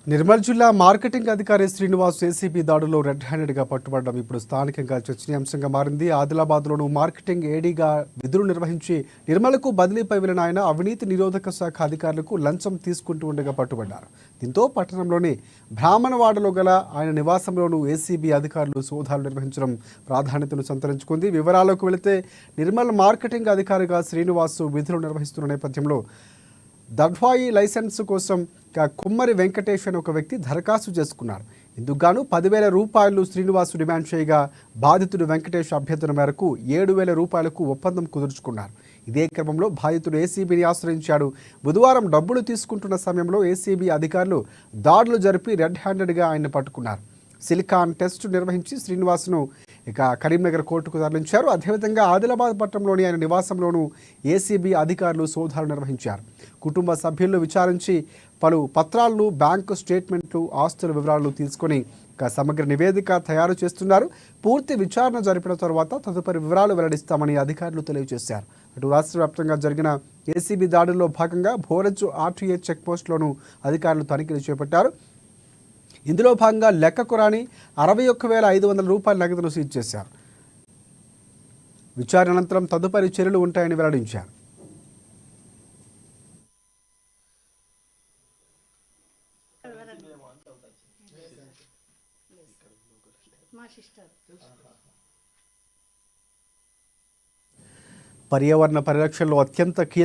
నిర్మల్ జిల్లా మార్కెటింగ్ అధికారి Srinivas ACB దాడులో red హ్యాండెడ్గా పట్టుబడడం ఇప్పుడు స్థానికంగా చర్చనీయాంశంగా మారింది. ఆదిలాబాద్లోను మార్కెటింగ్ ఏడీగా విధులు నిర్వహించి నిర్మల్కు బదిలీపై వెళ్లిన ఆయన అవినీతి నిరోధక శాఖ అధికారులకు లంచం తీసుకుంటూ ఉండగా పట్టుబడ్డారు. దీంతో పట్టణంలోని బ్రాహ్మణవాడలో గల ఆయన నివాసంలోనూ ఏసీబీ అధికారులు సోదాలు నిర్వహించడం ప్రాధాన్యతను సంతరించుకుంది. వివరాలకు వెళితే నిర్మల్ మార్కెటింగ్ అధికారిగా శ్రీనివాస్ విధులు నిర్వహిస్తున్న నేపథ్యంలో దర్వాయి లైసెన్స్ కోసం కుమ్మరి వెంకటేష్ అనే ఒక వ్యక్తి దరఖాస్తు చేసుకున్నారు. ఇందుకు గాను 10,000 రూపాయలు శ్రీనివాసు డిమాండ్ చేయగా బాధితుడు వెంకటేష్ అభ్యర్థన మేరకు 7,000 రూపాయలకు ఒప్పందం కుదుర్చుకున్నారు. ఇదే క్రమంలో బాధితుడు ఏసీబీని ఆశ్రయించాడు. బుధవారం డబ్బులు తీసుకుంటున్న సమయంలో ఏసీబీ అధికారులు దాడులు జరిపి రెడ్ హ్యాండెడ్గా ఆయన పట్టుకున్నారు. సిలికాన్ టెస్ట్ నిర్వహించి శ్రీనివాస్ను కరీంనగర్ కోర్టుకు తరలించారు. అదేవిధంగా ఆదిలాబాద్ పట్టణంలోని ఆయన నివాసంలోనూ ఏసీబీ అధికారులు సోదాలు నిర్వహించారు. కుటుంబ సభ్యులను విచారించి పలు పత్రాలను, బ్యాంకు స్టేట్మెంట్లు, ఆస్తుల వివరాలు తీసుకొని సమగ్ర నివేదిక తయారు చేస్తున్నారు. పూర్తి విచారణ జరిపిన తర్వాత తదుపరి వివరాలు వెల్లడిస్తామని అధికారులు తెలియజేశారు. అటు రాష్ట్ర వ్యాప్తంగా జరిగిన ఏసీబీ దాడుల్లో భాగంగా భోరజ్ ఆర్టీఏ చెక్పోస్టులోనూ అధికారులు తనిఖీలు చేపట్టారు. ఇందులో భాగంగా లెక్కకు రాని 61,500 రూపాయల నగదును సీజ్ చేశారు. విచారణ అనంతరం తదుపరి చర్యలు ఉంటాయని వెల్లడించారు. పర్యావరణ పరిరక్షణలో అత్యంత కీలక